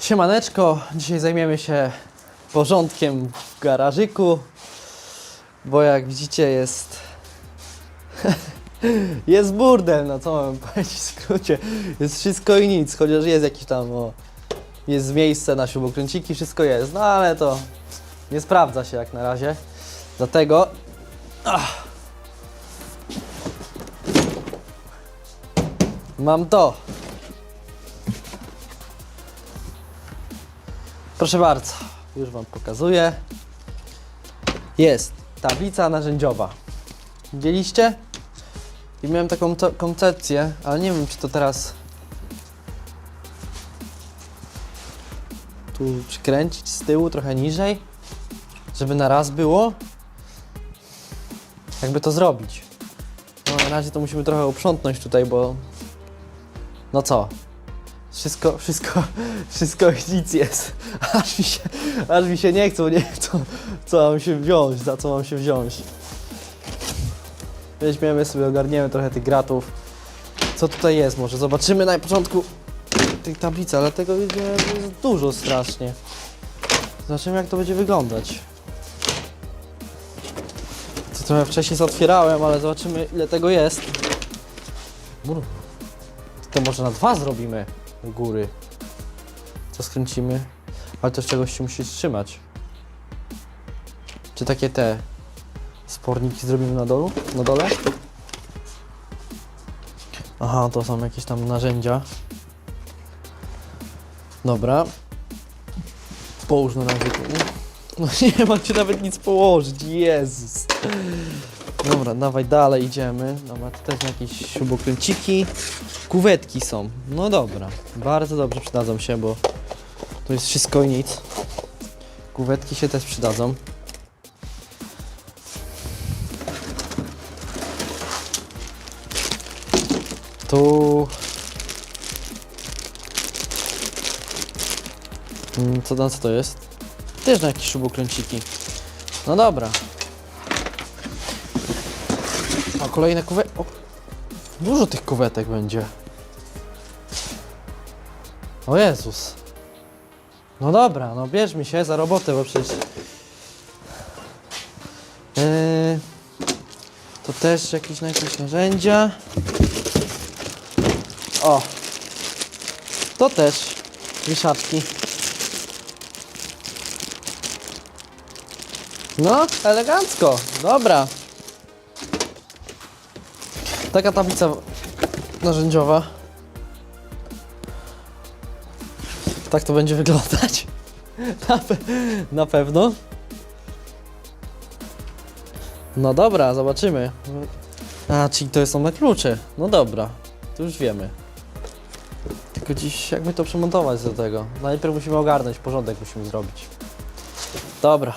Siemaneczko, dzisiaj zajmiemy się porządkiem w garażyku, bo jak widzicie jest jest burdel, no co mam powiedzieć w skrócie, jest wszystko i nic, chociaż jest jakiś tam, jest miejsce na śrubokręciki, wszystko jest, no ale to nie sprawdza się jak na razie, dlatego mam to. Proszę bardzo, już Wam pokazuję. Jest tablica narzędziowa. Widzieliście? I miałem taką koncepcję, ale nie wiem, czy to teraz tu przykręcić z tyłu trochę niżej, żeby na raz było. Jakby to zrobić. No, na razie to musimy trochę uprzątnąć tutaj, bo no co? Wszystko i nic jest. Aż mi się nie chcą, nie wiem co mam się wziąć, za co mam się wziąć. Weźmiemy sobie, ogarniemy trochę tych gratów. Co tutaj jest? Może zobaczymy na początku tej tablicy, ale tego jest dużo strasznie. Zobaczymy jak to będzie wyglądać. To trochę wcześniej otwierałem, ale zobaczymy ile tego jest. To może na 2 zrobimy u góry. Co skręcimy? Ale to z czegoś się musi trzymać. Czy takie te sporniki zrobimy na dole? Aha, to są jakieś tam narzędzia. Dobra. Połóż na razie tu. No nie ma ci nawet nic położyć, Jezus. Dobra, dawaj dalej, idziemy. Dobra, to też jakieś śrubokręciki. Kuwetki są. No dobra, bardzo dobrze przydadzą się, bo to jest wszystko i nic. Kuwetki się też przydadzą. Tu... Co to jest? Też na jakieś śrubokręciki. No dobra. A kolejne kuwetki. Dużo tych kuwetek będzie. O Jezus. No dobra, no bierzmy się za robotę, bo przecież... To też jakieś narzędzia. O! To też wieszaczki. No, elegancko. Dobra. Taka tablica narzędziowa. Tak to będzie wyglądać. Na pewno. No dobra, zobaczymy. A, czyli to są na klucze. No dobra, to już wiemy. Tylko dziś jak my to przemontować do tego? Najpierw musimy ogarnąć, porządek musimy zrobić. Dobra.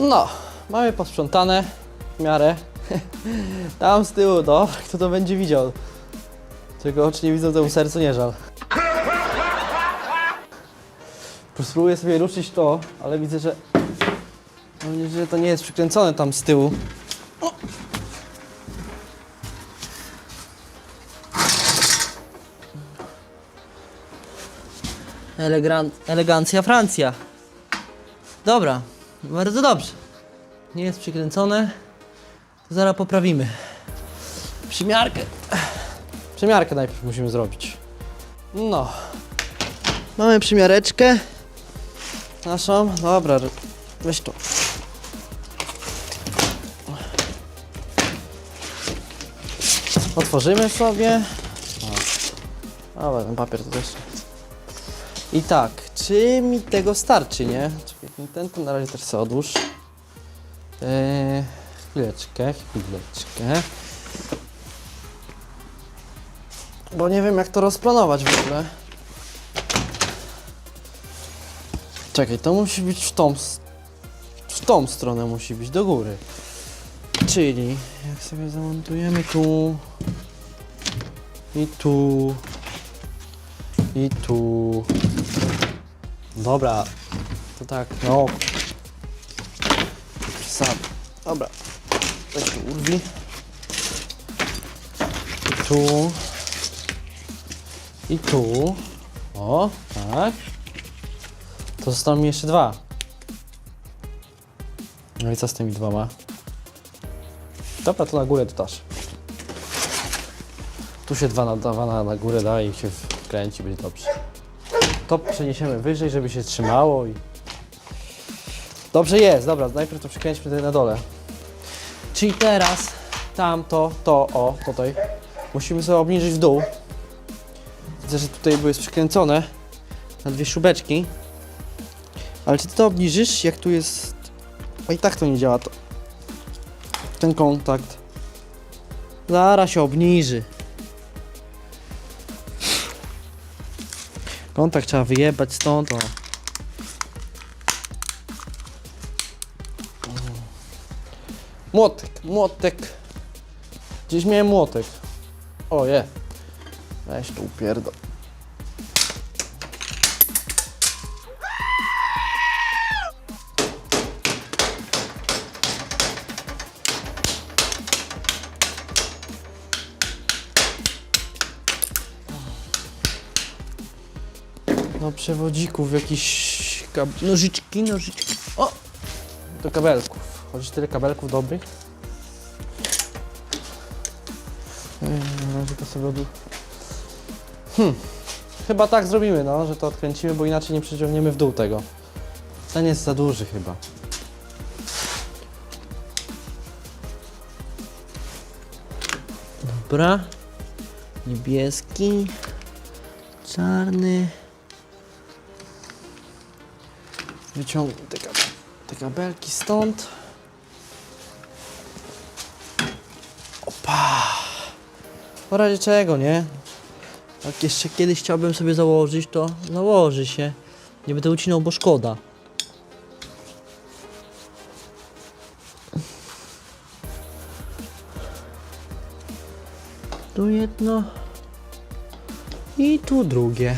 No, mamy posprzątane w miarę. Tam z tyłu, no, kto to będzie widział. Czego oczy nie widzą, temu sercu nie żal. Spróbuję sobie ruszyć to, ale widzę, że mam nadzieję, że to nie jest przykręcone tam z tyłu. O! Elegancja Francja. Dobra, bardzo dobrze. Nie jest przykręcone, to zaraz poprawimy. Przymiarkę najpierw musimy zrobić. No. Mamy przymiareczkę. Naszą. Dobra, weź to. Otworzymy sobie. O. Dobra, ten papier to też. I tak, czy mi tego starczy, nie? Czekaj, ten to na razie też sobie odłóż. Chwileczkę. Bo nie wiem, jak to rozplanować w ogóle. Czekaj, to musi być w tą stronę musi być, do góry. Czyli, jak sobie zamontujemy tu i tu i tu. Dobra, to tak, no. Przesadzę. Dobra, tak tu urwi. I tu. I tu. O, tak. To zostało mi jeszcze dwa. No i co z tymi dwoma? Dobra, to na górę dodasz. Tu się dwa na górę da i się wkręci, będzie dobrze. To przeniesiemy wyżej, żeby się trzymało i... Dobrze jest, dobra, najpierw to przykręćmy tutaj na dole. Czyli teraz tamto, o, tutaj. Musimy sobie obniżyć w dół. Widzę, że tutaj były przykręcone na dwie śrubeczki. Ale czy ty to obniżysz, jak tu jest... O, i tak to nie działa, to... Ten kontakt. Zaraz się obniży. Kontakt trzeba wyjebać stąd, o. Młotek. Gdzieś miałem młotek. O, je. Weź tu upierdol. No przewodzików, jakiś nożyczki. O! Do kabelków. Chodzi tyle kabelków dobrych. Na razie to sobie Chyba tak zrobimy, no, że to odkręcimy, bo inaczej nie przeciągniemy w dół tego. Ten jest za duży chyba. Dobra. Niebieski. Czarny. Wyciągnę te kabelki stąd. Opa! W razie czego, nie? Jak jeszcze kiedyś chciałbym sobie założyć, to założy się. Nie będę ucinał, bo szkoda. Tu jedno. I tu drugie.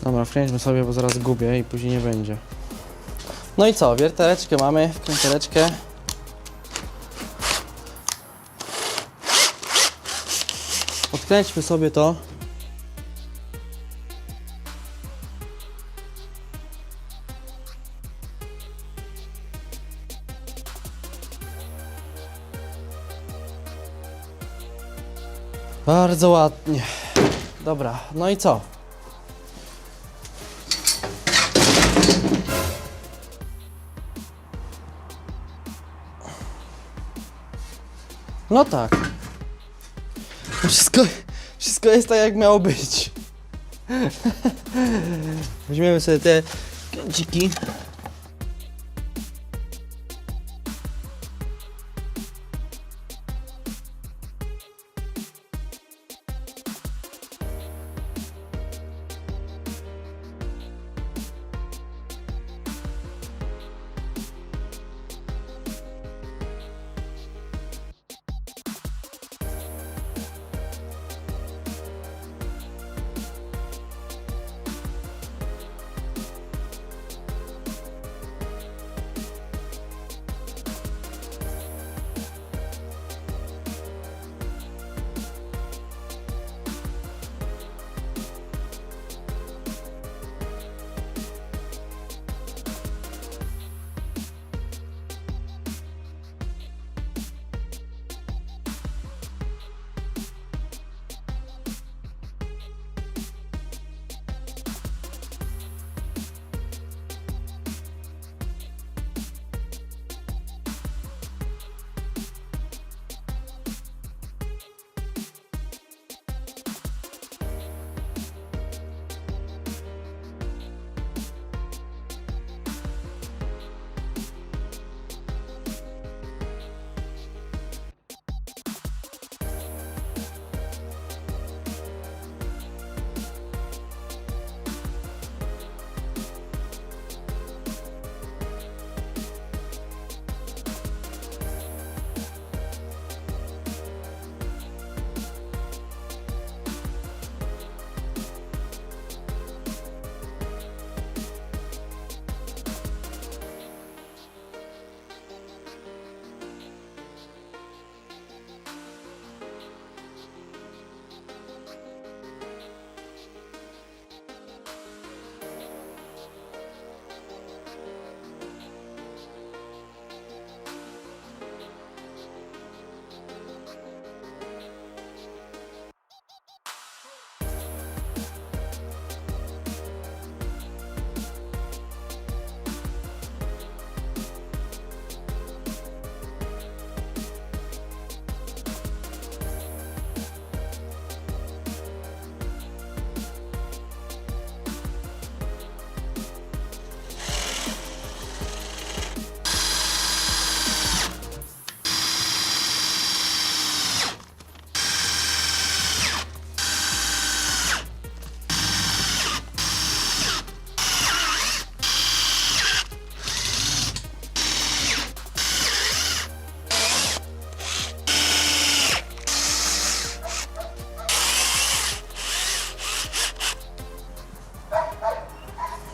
Dobra, wkręćmy sobie, bo zaraz gubię i później nie będzie. No i co, wiertareczkę mamy, wkrętareczkę. Odkręćmy sobie to. Bardzo ładnie. Dobra, no i co? No tak. Wszystko jest tak, jak miało być. Weźmiemy sobie te kąciki.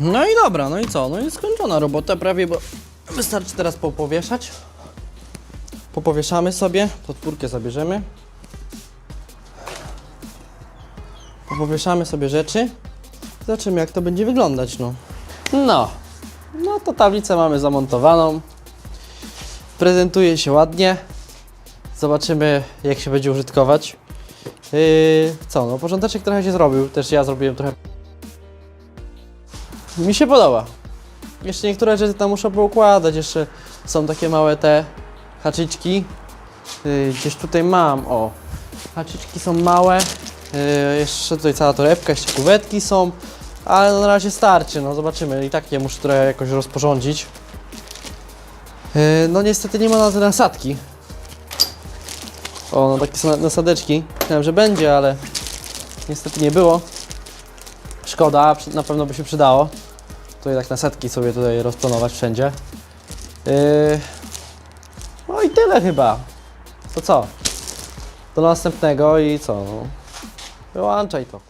No i dobra, no i co? No i skończona robota prawie, bo wystarczy teraz popowieszać. Popowieszamy sobie, podpórkę zabierzemy. Popowieszamy sobie rzeczy. Zobaczymy, jak to będzie wyglądać, no. No to tablicę mamy zamontowaną. Prezentuje się ładnie. Zobaczymy, jak się będzie użytkować. Co, no porządeczek trochę się zrobił. Też ja zrobiłem trochę. Mi się podoba. Jeszcze niektóre rzeczy tam muszę poukładać. Jeszcze są takie małe te haczyczki. Gdzieś tutaj mam, o. Haczyczki są małe. Jeszcze tutaj cała torebka, jeszcze kuwetki są. Ale no na razie starczy, no zobaczymy. I tak je muszę trochę jakoś rozporządzić. No niestety nie ma na te nasadki. O, no takie są nasadeczki. Myślałem, że będzie, ale niestety nie było. Szkoda, na pewno by się przydało. Tutaj tak nasadki sobie tutaj rozplanować wszędzie. No i tyle chyba. To co? Do następnego i co? No, wyłączaj to.